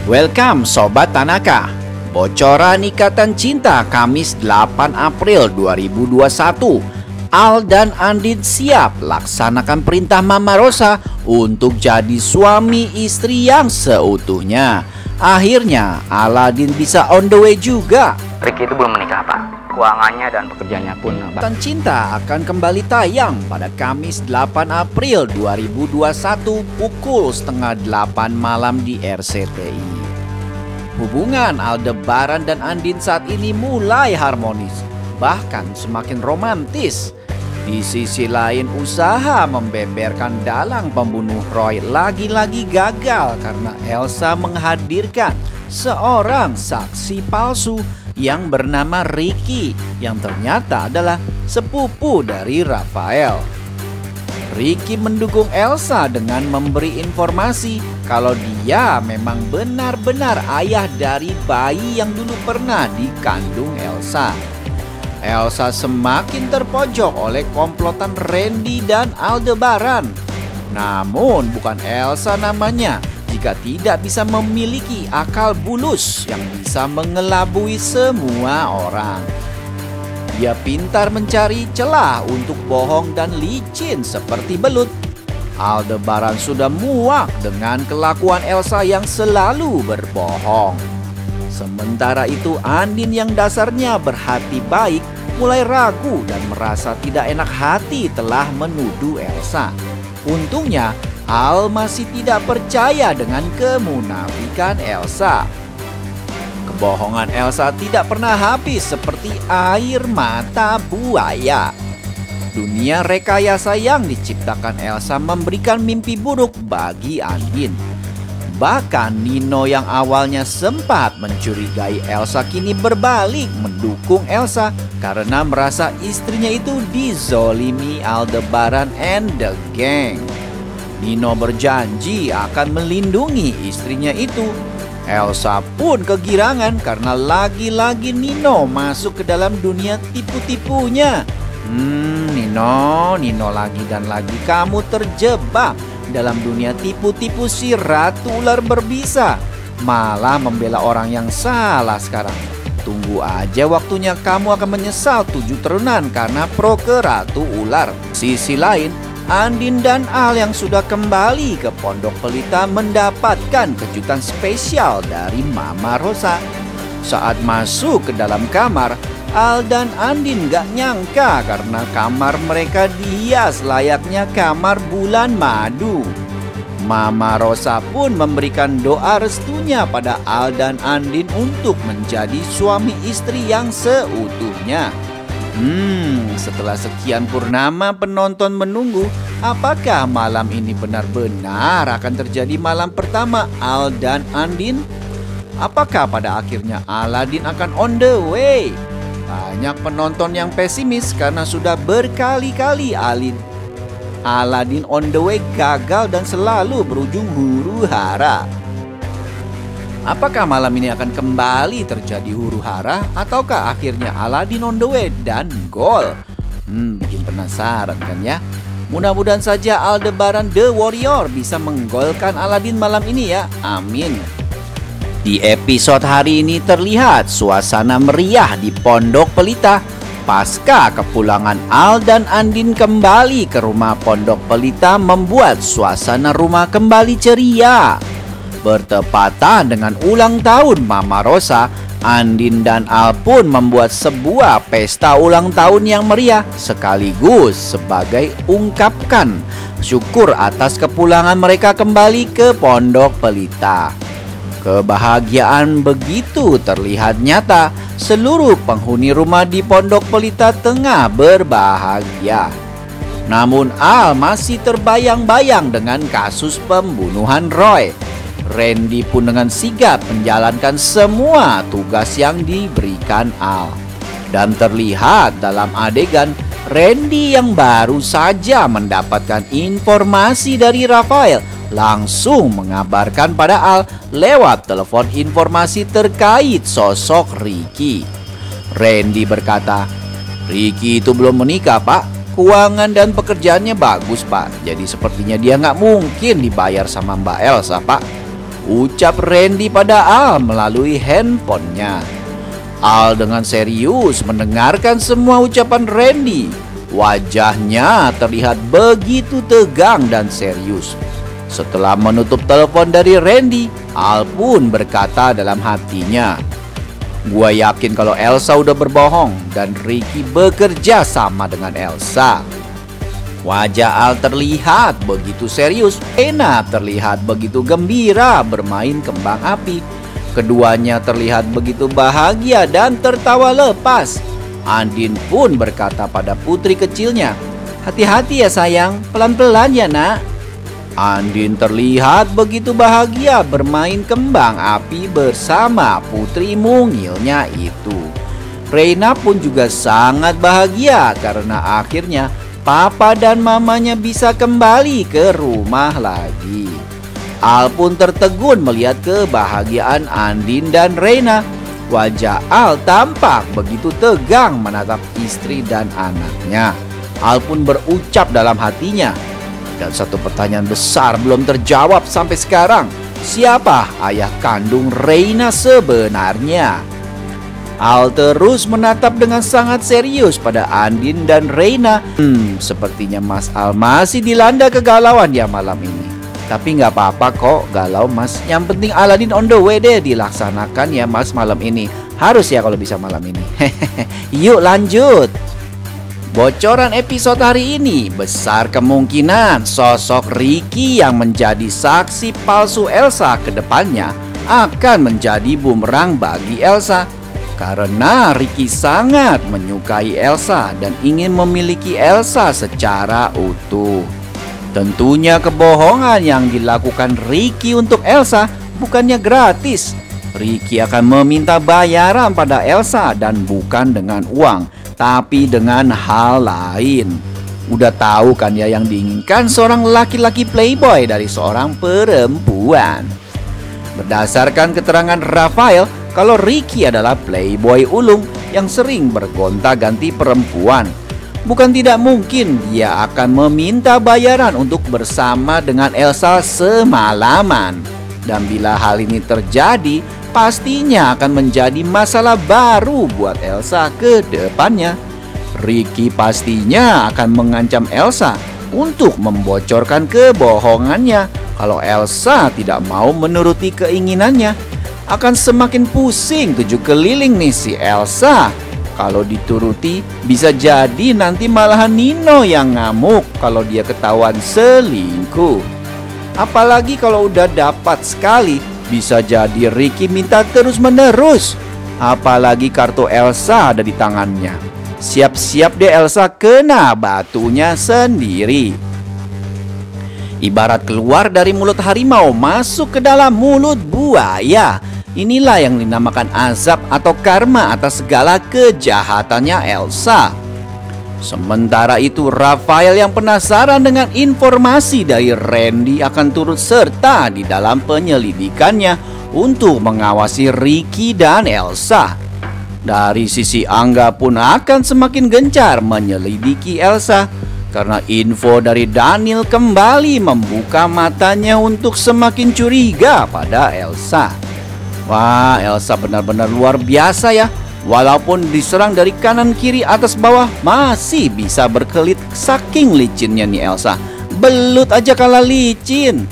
Welcome Sobat Tanaka. Bocoran ikatan cinta Kamis 8 April 2021. Al dan Andin siap laksanakan perintah Mama Rosa untuk jadi suami istri yang seutuhnya. Akhirnya Aladin bisa on the way juga. Ricky itu belum menikah, Pak. Keuangannya dan pekerjaannya pun Ikatan cinta akan kembali tayang pada Kamis 8 April 2021 pukul setengah 8 malam di RCTI. Hubungan Aldebaran dan Andin saat ini mulai harmonis, bahkan semakin romantis. Di sisi lain, usaha membeberkan dalang pembunuh Roy lagi-lagi gagal karena Elsa menghadirkan seorang saksi palsu yang bernama Ricky, yang ternyata adalah sepupu dari Rafael. Ricky mendukung Elsa dengan memberi informasi kalau dia memang benar-benar ayah dari bayi yang dulu pernah dikandung Elsa. Elsa semakin terpojok oleh komplotan Randy dan Aldebaran. Namun bukan Elsa namanya jika tidak bisa memiliki akal bulus yang bisa mengelabui semua orang. Dia pintar mencari celah untuk bohong dan licin seperti belut. Aldebaran sudah muak dengan kelakuan Elsa yang selalu berbohong. Sementara itu Andin yang dasarnya berhati baik mulai ragu dan merasa tidak enak hati telah menuduh Elsa. Untungnya Al masih tidak percaya dengan kemunafikan Elsa. Kebohongan Elsa tidak pernah habis seperti air mata buaya. Dunia rekayasa yang diciptakan Elsa memberikan mimpi buruk bagi Andin. Bahkan Nino yang awalnya sempat mencurigai Elsa kini berbalik mendukung Elsa karena merasa istrinya itu dizolimi Aldebaran and the gang. Nino berjanji akan melindungi istrinya itu. Elsa pun kegirangan karena lagi-lagi Nino masuk ke dalam dunia tipu-tipunya. Nino lagi dan lagi kamu terjebak dalam dunia tipu-tipu si Ratu Ular Berbisa. Malah membela orang yang salah sekarang. Tunggu aja waktunya kamu akan menyesal 7 turunan karena pro ke Ratu Ular. Sisi lain, Andin dan Al yang sudah kembali ke Pondok Pelita mendapatkan kejutan spesial dari Mama Rosa. Saat masuk ke dalam kamar, Al dan Andin gak nyangka karena kamar mereka dihias layaknya kamar bulan madu. Mama Rosa pun memberikan doa restunya pada Al dan Andin untuk menjadi suami istri yang seutuhnya. Setelah sekian purnama penonton menunggu, apakah malam ini benar-benar akan terjadi malam pertama Al dan Andin? Apakah pada akhirnya Aladin akan on the way? Banyak penonton yang pesimis karena sudah berkali-kali Aladin on the way gagal dan selalu berujung huru-hara. Apakah malam ini akan kembali terjadi huru-hara ataukah akhirnya Aladin on the way dan gol? Bikin penasaran kan ya? Mudah-mudahan saja Aldebaran The Warrior bisa menggolkan Aladin malam ini ya. Amin. Di episode hari ini terlihat suasana meriah di Pondok Pelita pasca kepulangan Al dan Andin kembali ke rumah Pondok Pelita membuat suasana rumah kembali ceria. Bertepatan dengan ulang tahun Mama Rosa, Andin dan Al pun membuat sebuah pesta ulang tahun yang meriah sekaligus sebagai ungkapkan syukur atas kepulangan mereka kembali ke Pondok Pelita. Kebahagiaan begitu terlihat nyata. Seluruh penghuni rumah di Pondok Pelita tengah berbahagia. Namun Al masih terbayang-bayang dengan kasus pembunuhan Roy. Randy pun dengan sigap menjalankan semua tugas yang diberikan Al. Dan terlihat dalam adegan Randy yang baru saja mendapatkan informasi dari Rafael langsung mengabarkan pada Al lewat telepon informasi terkait sosok Ricky. Randy berkata, "Ricky itu belum menikah, Pak. Keuangan dan pekerjaannya bagus, Pak. Jadi sepertinya dia nggak mungkin dibayar sama Mbak Elsa, Pak." ucap Randy pada Al melalui handphonenya. Al dengan serius mendengarkan semua ucapan Randy. Wajahnya terlihat begitu tegang dan serius. Setelah menutup telepon dari Randy, Al pun berkata dalam hatinya, "Gua yakin kalau Elsa udah berbohong dan Ricky bekerja sama dengan Elsa." Wajah Al terlihat begitu serius. Rena terlihat begitu gembira bermain kembang api. Keduanya terlihat begitu bahagia dan tertawa lepas. Andin pun berkata pada putri kecilnya, "Hati-hati ya sayang, pelan-pelan ya nak." Andin terlihat begitu bahagia bermain kembang api bersama putri mungilnya itu. Rena pun juga sangat bahagia karena akhirnya papa dan mamanya bisa kembali ke rumah lagi. Al pun tertegun melihat kebahagiaan Andin dan Rena. Wajah Al tampak begitu tegang menatap istri dan anaknya. Al pun berucap dalam hatinya, "Dan satu pertanyaan besar belum terjawab sampai sekarang. Siapa ayah kandung Rena sebenarnya?" Al terus menatap dengan sangat serius pada Andin dan Rena. Sepertinya Mas Al masih dilanda kegalauan ya malam ini. Tapi nggak apa-apa kok galau Mas. Yang penting Aladin on the way deh dilaksanakan ya Mas malam ini. Harus ya kalau bisa malam ini. Yuk lanjut. Bocoran episode hari ini, besar kemungkinan sosok Ricky yang menjadi saksi palsu Elsa ke depannya akan menjadi bumerang bagi Elsa. Karena Ricky sangat menyukai Elsa dan ingin memiliki Elsa secara utuh. Tentunya kebohongan yang dilakukan Ricky untuk Elsa bukannya gratis. Ricky akan meminta bayaran pada Elsa dan bukan dengan uang, tapi dengan hal lain. Udah tahu kan ya yang diinginkan seorang laki-laki playboy dari seorang perempuan. Berdasarkan keterangan Rafael, kalau Ricky adalah playboy ulung yang sering bergonta-ganti perempuan, bukan tidak mungkin dia akan meminta bayaran untuk bersama dengan Elsa semalaman. Dan bila hal ini terjadi, pastinya akan menjadi masalah baru buat Elsa ke depannya. Ricky pastinya akan mengancam Elsa untuk membocorkan kebohongannya. Kalau Elsa tidak mau menuruti keinginannya, akan semakin pusing 7 keliling nih si Elsa. Kalau dituruti bisa jadi nanti malahan Nino yang ngamuk kalau dia ketahuan selingkuh. Apalagi kalau udah dapat sekali, bisa jadi Ricky minta terus-menerus. Apalagi kartu Elsa ada di tangannya. Siap-siap deh Elsa kena batunya sendiri. Ibarat keluar dari mulut harimau masuk ke dalam mulut buaya. Inilah yang dinamakan azab atau karma atas segala kejahatannya Elsa. Sementara itu Rafael yang penasaran dengan informasi dari Randy akan turut serta di dalam penyelidikannya untuk mengawasi Ricky dan Elsa. Dari sisi Angga pun akan semakin gencar menyelidiki Elsa, karena info dari Daniel kembali membuka matanya untuk semakin curiga pada Elsa. Wah, Elsa benar-benar luar biasa ya. Walaupun diserang dari kanan kiri atas bawah, masih bisa berkelit saking licinnya nih Elsa. Belut aja kalah licin.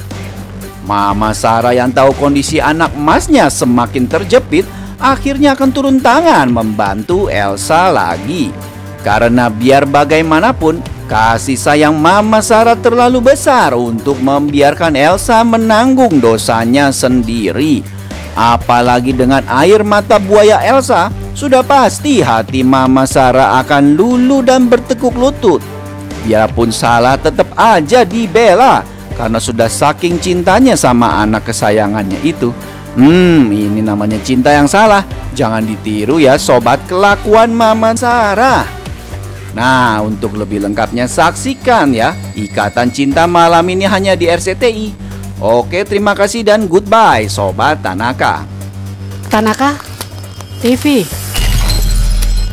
Mama Sarah yang tahu kondisi anak emasnya semakin terjepit, akhirnya akan turun tangan membantu Elsa lagi. Karena biar bagaimanapun, kasih sayang Mama Sarah terlalu besar untuk membiarkan Elsa menanggung dosanya sendiri. Apalagi dengan air mata buaya Elsa, sudah pasti hati Mama Sarah akan luluh dan bertekuk lutut. Biarpun salah tetap aja dibela, karena sudah saking cintanya sama anak kesayangannya itu. Ini namanya cinta yang salah. Jangan ditiru ya sobat kelakuan Mama Sarah. Nah, untuk lebih lengkapnya saksikan ya Ikatan Cinta malam ini hanya di RCTI. Oke, terima kasih dan goodbye Sobat Tanaka. Tanaka TV.